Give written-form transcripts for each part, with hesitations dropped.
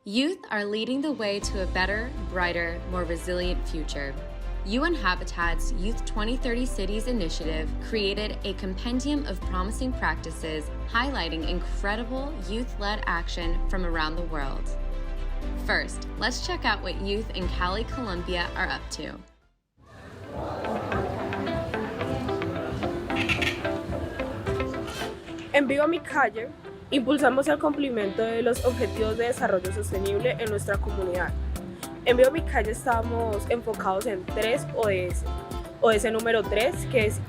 Youth are leading the way to a better, brighter, more resilient future. UN Habitat's Youth2030 Cities initiative created a compendium of promising practices highlighting incredible youth-led action from around the world. First, let's check out what youth in Cali, Colombia are up to. En Viva Mi Calle, impulsamos el cumplimiento de los Objetivos de Desarrollo Sostenible en nuestra comunidad. En Viva Mi Calle estamos enfocados en 3 ODS. ODS número 3, que es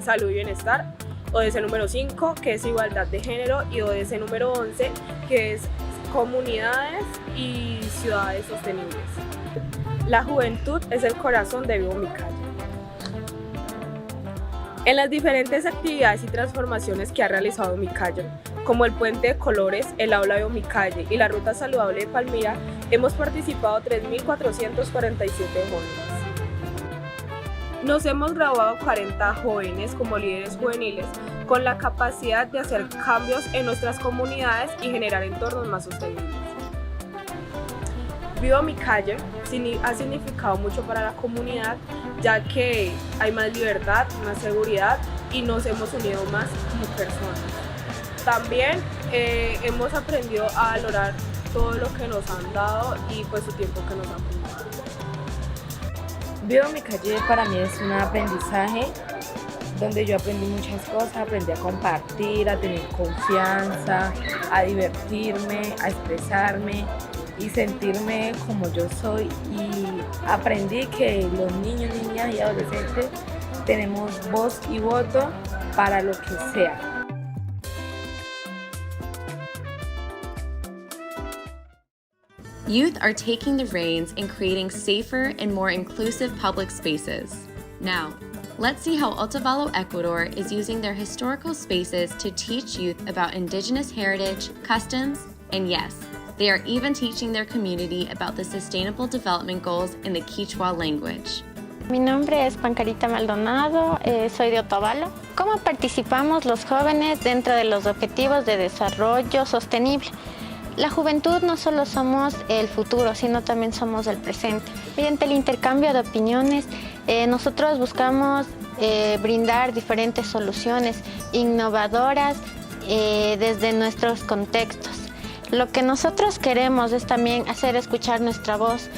salud y bienestar. ODS número 5, que es igualdad de género. Y ODS número 11, que es comunidades y ciudades sostenibles. La juventud es el corazón de Viva Mi Calle. En las diferentes actividades y transformaciones que ha realizado Mi Calle, como el Puente de Colores, el Aula de Mi Calle y la Ruta Saludable de Palmira, hemos participado 3.447 jóvenes. Nos hemos graduado 40 jóvenes como líderes juveniles con la capacidad de hacer cambios en nuestras comunidades y generar entornos más sostenibles. Viva Mi Calle ha significado mucho para la comunidad, ya que hay más libertad, más seguridad y nos hemos unido más como personas. También hemos aprendido a valorar todo lo que nos han dado y pues su tiempo que nos han brindado. Viva Mi Calle para mí es un aprendizaje donde yo aprendí muchas cosas, aprendí a compartir, a tener confianza, a divertirme, a expresarme y sentirme como yo soy, y aprendí que los niños, niñas y adolescentes tenemos voz y voto para lo que sea. Youth are taking the reins in creating safer and more inclusive public spaces. Now, let's see how Otavalo, Ecuador is using their historical spaces to teach youth about indigenous heritage, customs, and yes, they are even teaching their community about the Sustainable Development Goals in the Quechua language. Mi nombre es Pancarita Maldonado, soy de Otavalo. ¿Cómo participamos los jóvenes dentro de los Objetivos de Desarrollo Sostenible? La juventud no solo somos el futuro, sino también somos el presente. Mediante el intercambio de opiniones, nosotros buscamos brindar diferentes soluciones innovadoras desde nuestros contextos. Lo que nosotros queremos es también hacer escuchar nuestra voz,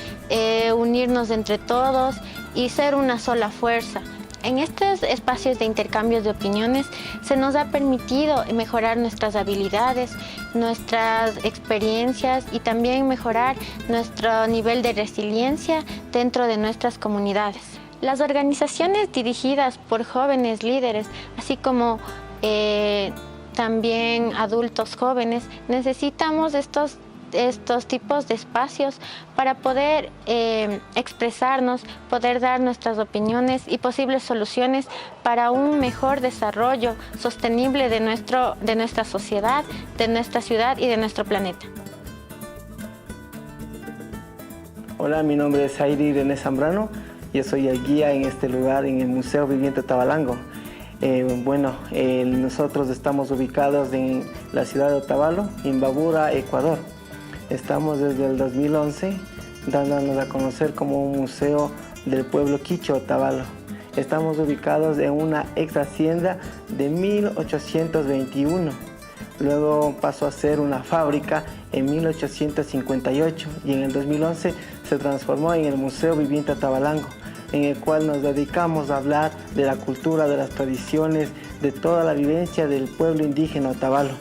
unirnos entre todos y ser una sola fuerza. En estos espacios de intercambios de opiniones se nos ha permitido mejorar nuestras habilidades, nuestras experiencias y también mejorar nuestro nivel de resiliencia dentro de nuestras comunidades. Las organizaciones dirigidas por jóvenes líderes, así como también adultos jóvenes, necesitamos estos tipos de espacios para poder expresarnos, poder dar nuestras opiniones y posibles soluciones para un mejor desarrollo sostenible de nuestra sociedad, de nuestra ciudad y de nuestro planeta. Hola, mi nombre es Jairi René Zambrano. Yo soy el guía en este lugar, en el Museo Viviente Tabalango. Nosotros estamos ubicados en la ciudad de Otavalo, Imbabura, Ecuador. Estamos desde el 2011 dándonos a conocer como un museo del pueblo quichua Otavalo. Estamos ubicados en una ex hacienda de 1821. Luego pasó a ser una fábrica en 1858 y en el 2011 se transformó en el Museo Viviente Tabalango, en el cual nos dedicamos a hablar de la cultura, de las tradiciones, de toda la vivencia del pueblo indígena Otavalo.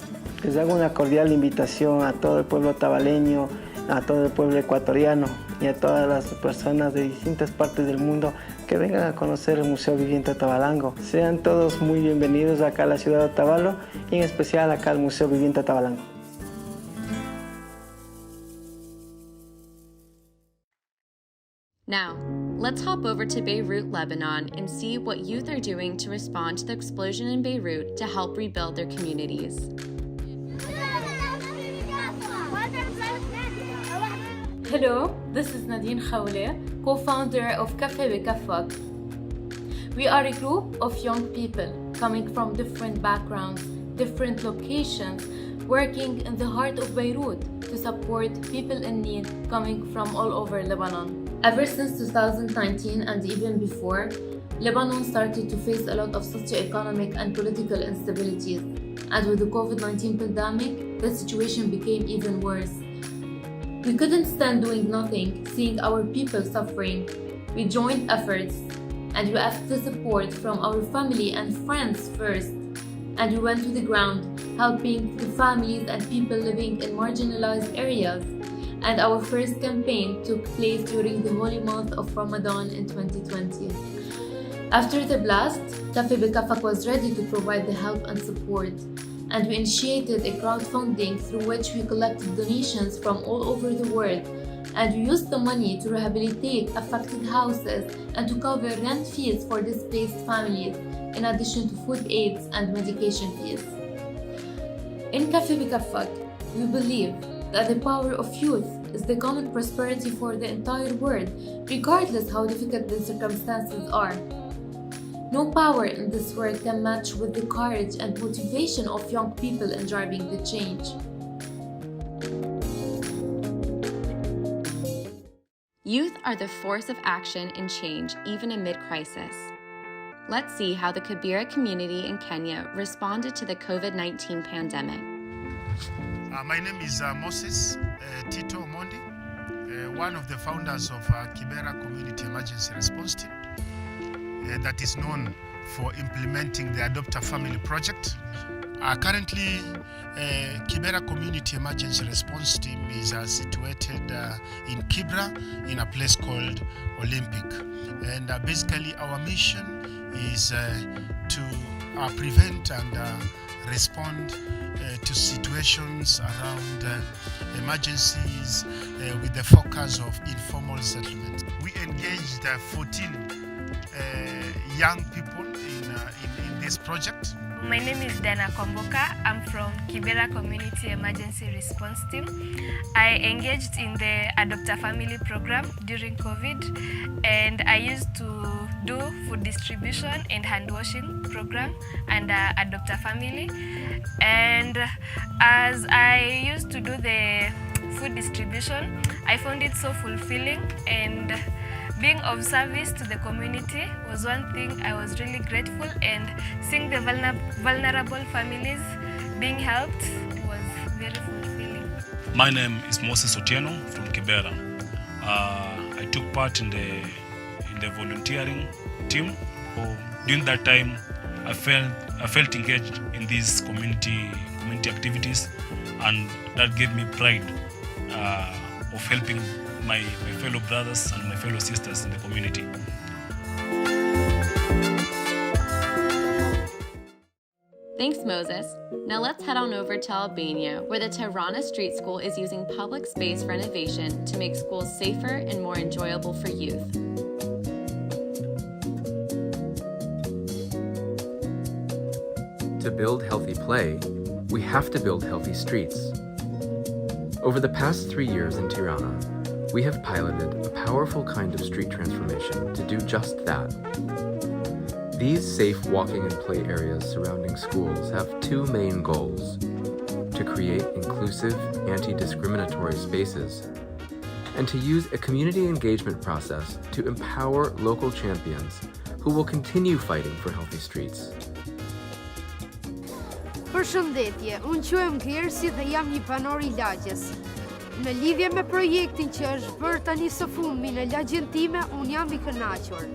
Les hago una cordial invitación a todo el pueblo otavaleño, a todo el pueblo ecuatoriano y a todas las personas de distintas partes del mundo que vengan a conocer el Museo Viviente Tabalango. Sean todos muy bienvenidos acá a la ciudad de Otavalo y en especial acá al Museo Viviente Tabalango. Now, let's hop over to Beirut, Lebanon, and see what youth are doing to respond to the explosion in Beirut to help rebuild their communities. Hello, this is Nadine Khawle, co-founder of Cafe Bekafak. We are a group of young people coming from different backgrounds, different locations, working in the heart of Beirut to support people in need coming from all over Lebanon. Ever since 2019 and even before, Lebanon started to face a lot of socio-economic and political instabilities. And with the COVID-19 pandemic, the situation became even worse. We couldn't stand doing nothing, seeing our people suffering. We joined efforts and we asked the support from our family and friends first. And we went to the ground, helping the families and people living in marginalized areas. And our first campaign took place during the holy month of Ramadan in 2020. After the blast, Cafe Bekafak was ready to provide the help and support. And we initiated a crowdfunding through which we collected donations from all over the world. And we used the money to rehabilitate affected houses and to cover rent fees for displaced families, in addition to food aids and medication fees. In Cafe Bekafak, we believe that the power of youth is the common prosperity for the entire world, regardless how difficult the circumstances are. No power in this world can match with the courage and motivation of young people in driving the change. Youth are the force of action and change even amid crisis. Let's see how the Kibera community in Kenya responded to the COVID-19 pandemic. My name is Moses Tito Mondi, one of the founders of Kibera Community Emergency Response Team that is known for implementing the Adopt a Family project. Currently, Kibera Community Emergency Response Team is situated in Kibra in a place called Olympic. And basically our mission is to prevent and respond to situations around emergencies with the focus of informal settlement. We engaged 14 young people in this project. My name is Dana Komboka. I'm from Kibera Community Emergency Response Team. I engaged in the Adopt a Family program during COVID, and I used to do food distribution and hand washing program under Adopt a Family. And as I used to do the food distribution, I found it so fulfilling, and being of service to the community was one thing I was really grateful, and seeing the vulnerable families being helped was very fulfilling. My name is Moses Otieno from Kibera. I took part in the volunteering team. During that time, I felt engaged in these community activities, and that gave me pride of helping my fellow brothers and my fellow sisters in the community. Thanks, Moses. Now let's head on over to Albania, where the Tirana Street School is using public space renovation to make schools safer and more enjoyable for youth. To build healthy play, we have to build healthy streets. Over the past 3 years in Tirana, we have piloted a powerful kind of street transformation to do just that. These safe walking and play areas surrounding schools have two main goals: to create inclusive, anti-discriminatory spaces, and to use a community engagement process to empower local champions who will continue fighting for healthy streets. Përshëndetje, unë quhem Glersi dhe jam një banor I lagjes. Në lidhje me projektin që është bërë tani së fundmi në lagjen time, unë jam I kënaqur.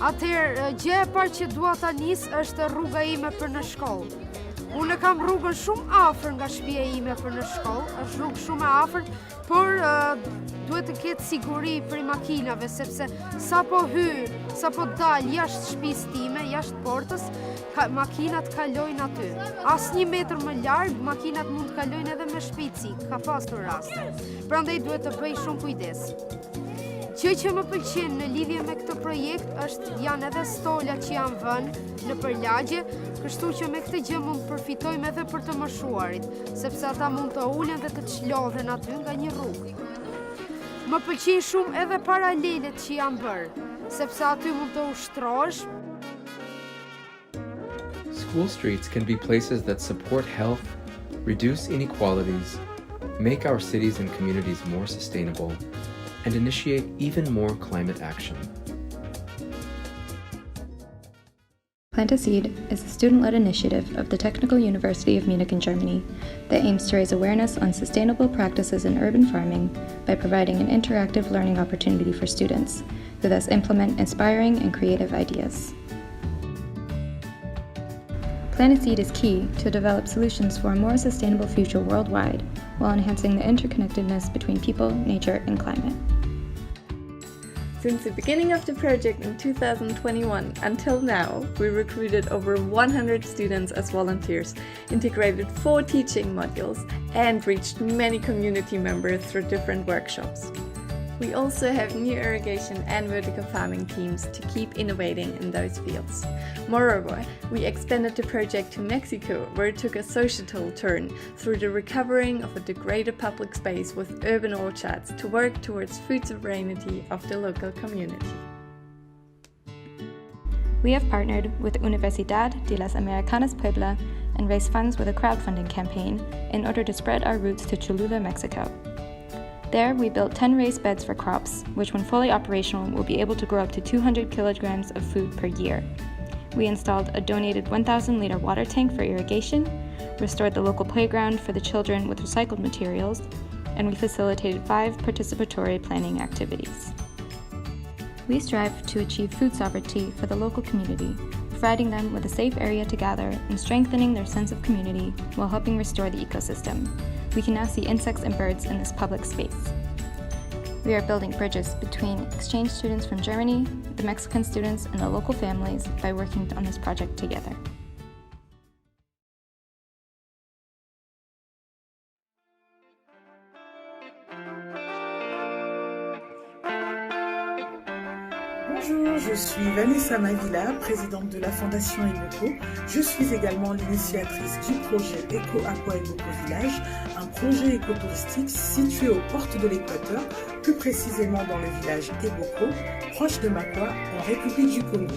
Atëherë, gjë e parë që dua ta nis është rruga ime për në shkollë. Unë kam rrugën shumë afër nga shtëpia ime për në shkollë, është rrugë shumë e afërt, por duhet të ketë siguri për makinave, sepse sapo dal jashtë shtëpisë time, jashtë portës, makinat kalojnë aty. Asnjë metër më larg, makinat mund të kalojnë edhe me shpejtësi, ka pasur raste. Prandaj duhet të bëj shumë kujdes. Gjë që më pëlqen në lidhje me këtë projekt janë edhe stola që janë vënë në përlagje, kështu që me këtë gjë mund përfitojmë edhe për të moshuarit, sepse ata mund të ulen dhe të çlodhen aty nga një rrugë. Më pëlqen shumë edhe paralelet që janë bërë, sepse aty mund të ushtrohesh. School streets can be places that support health, reduce inequalities, make our cities and communities more sustainable, and initiate even more climate action. Plant a Seed is a student-led initiative of the Technical University of Munich in Germany that aims to raise awareness on sustainable practices in urban farming by providing an interactive learning opportunity for students who thus implement inspiring and creative ideas. Plant a Seed is key to develop solutions for a more sustainable future worldwide while enhancing the interconnectedness between people, nature, and climate. Since the beginning of the project in 2021 until now, we recruited over 100 students as volunteers, integrated 4 teaching modules, and reached many community members through different workshops. We also have new irrigation and vertical farming teams to keep innovating in those fields. Moreover, we expanded the project to Mexico, where it took a societal turn through the recovering of a degraded public space with urban orchards to work towards food sovereignty of the local community. We have partnered with Universidad de las Americanas Puebla and raised funds with a crowdfunding campaign in order to spread our roots to Cholula, Mexico. There, we built 10 raised beds for crops, which when fully operational will be able to grow up to 200 kilograms of food per year. We installed a donated 1,000-liter water tank for irrigation, restored the local playground for the children with recycled materials, and we facilitated 5 participatory planning activities. We strive to achieve food sovereignty for the local community, providing them with a safe area to gather and strengthening their sense of community while helping restore the ecosystem. We can now see insects and birds in this public space. We are building bridges between exchange students from Germany, the Mexican students, and the local families by working on this project together. Bonjour, je suis Vanessa Mavila, présidente de la Fondation Eboko. Je suis également l'initiatrice du projet Eco-Aqua Eboko Village, un projet écotouristique situé aux portes de l'Équateur, plus précisément dans le village Eboko, proche de Makwa, en République du Congo.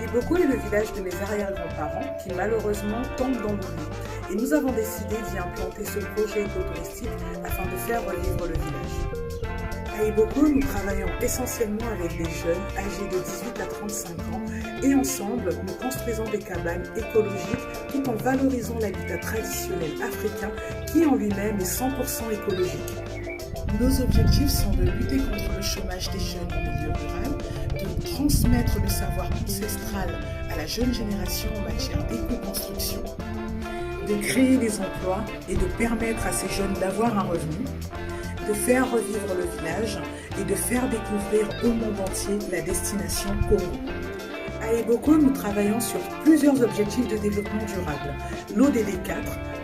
Eboko est le village de mes arrière-grands-parents qui malheureusement tombent dans l'oubli. Et nous avons décidé d'y implanter ce projet écotouristique afin de faire revivre le village. À Eboko, nous travaillons essentiellement avec des jeunes âgés de 18 à 35 ans et ensemble, nous construisons des cabanes écologiques tout en valorisant l'habitat traditionnel africain qui en lui-même est 100% écologique. Nos objectifs sont de lutter contre le chômage des jeunes en milieu rural, de transmettre le savoir ancestral à la jeune génération en matière d'éco-construction, de créer des emplois et de permettre à ces jeunes d'avoir un revenu, de faire revivre le village et de faire découvrir au monde entier la destination Congo. À Eboko, nous travaillons sur plusieurs objectifs de développement durable. L'ODD 4,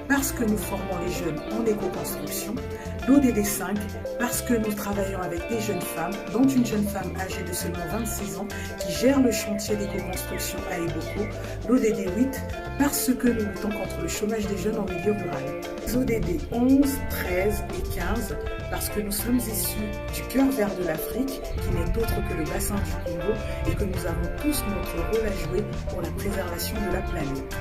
parce que nous formons les jeunes en éco-construction. L'ODD 5, parce que nous travaillons avec des jeunes femmes, dont une jeune femme âgée de seulement 26 ans qui gère le chantier d'éco-construction à Eboko. L'ODD 8, parce que nous luttons contre le chômage des jeunes en milieu rural. Les ODD 11, 13 et 15, parce que nous sommes issus du cœur vert de l'Afrique, qui n'est autre que le bassin du Congo, et que nous avons tous notre rôle à jouer pour la préservation de la planète.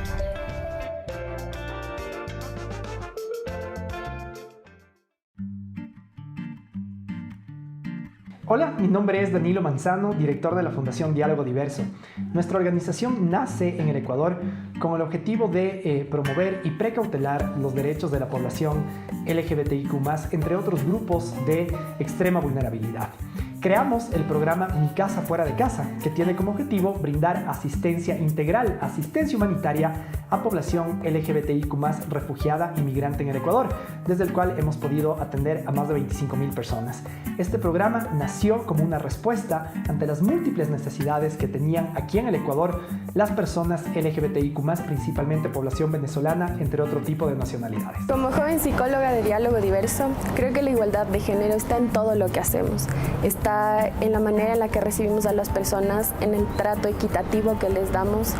Hola, mi nombre es Danilo Manzano, director de la Fundación Diálogo Diverso. Nuestra organización nace en el Ecuador con el objetivo de promover y precautelar los derechos de la población LGBTIQ+, entre otros grupos de extrema vulnerabilidad. Creamos el programa Mi Casa Fuera de Casa, que tiene como objetivo brindar asistencia integral, asistencia humanitaria a población LGBTIQ+, refugiada y migrante en el Ecuador, desde el cual hemos podido atender a más de 25,000 personas. Este programa nació como una respuesta ante las múltiples necesidades que tenían aquí en el Ecuador las personas LGBTIQ+, principalmente población venezolana, entre otro tipo de nacionalidades. Como joven psicóloga de Diálogo Diverso, creo que la igualdad de género está en todo lo que hacemos. Está en la manera en la que recibimos a las personas, en el trato equitativo que les damos,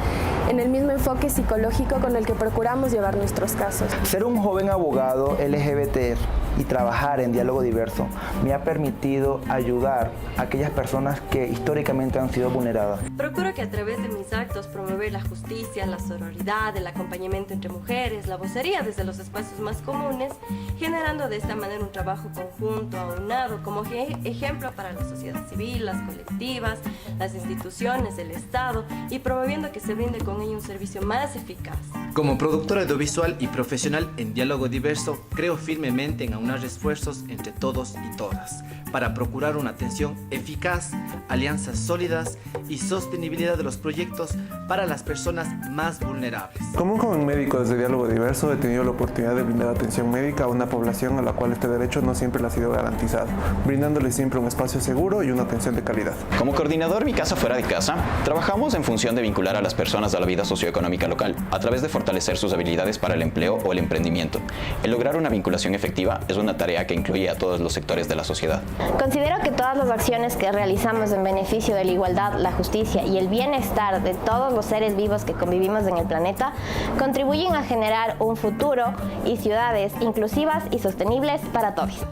en el mismo enfoque psicológico con el que procuramos llevar nuestros casos. Ser un joven abogado LGBT y trabajar en diálogo diverso me ha permitido ayudar a aquellas personas que históricamente han sido vulneradas. Procuro que a través de mis actos promover la justicia, la sororidad, el acompañamiento entre mujeres, la vocería desde los espacios más comunes, generando de esta manera un trabajo conjunto, aunado, como ejemplo para la sociedad civil, las colectivas, las instituciones, el Estado, y promoviendo que se brinde con ello un servicio más eficaz. Como productor audiovisual y profesional en diálogo diverso, creo firmemente en aunar esfuerzos entre todos y todas para procurar una atención eficaz, alianzas sólidas y sostenibilidad de los proyectos para las personas más vulnerables. Como un joven médico desde Diálogo Diverso, he tenido la oportunidad de brindar atención médica a una población a la cual este derecho no siempre le ha sido garantizado, brindándole siempre un espacio seguro y una atención de calidad. Como coordinador Mi Casa Fuera de Casa, trabajamos en función de vincular a las personas a la vida socioeconómica local, a través de fortalecer sus habilidades para el empleo o el emprendimiento. El lograr una vinculación efectiva es una tarea que incluye a todos los sectores de la sociedad. Considero que todas las acciones que realizamos en beneficio de la igualdad, la justicia y el bienestar de todos los seres vivos que convivimos en el planeta contribuyen a generar un futuro y ciudades inclusivas y sostenibles para todos.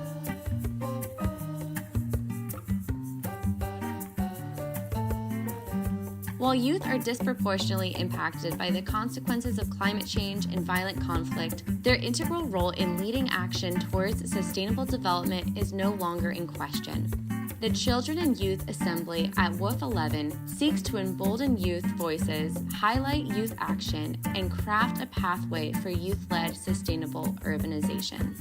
While youth are disproportionately impacted by the consequences of climate change and violent conflict, their integral role in leading action towards sustainable development is no longer in question. The Children and Youth Assembly at WOOF 11 seeks to embolden youth voices, highlight youth action, and craft a pathway for youth-led sustainable urbanization.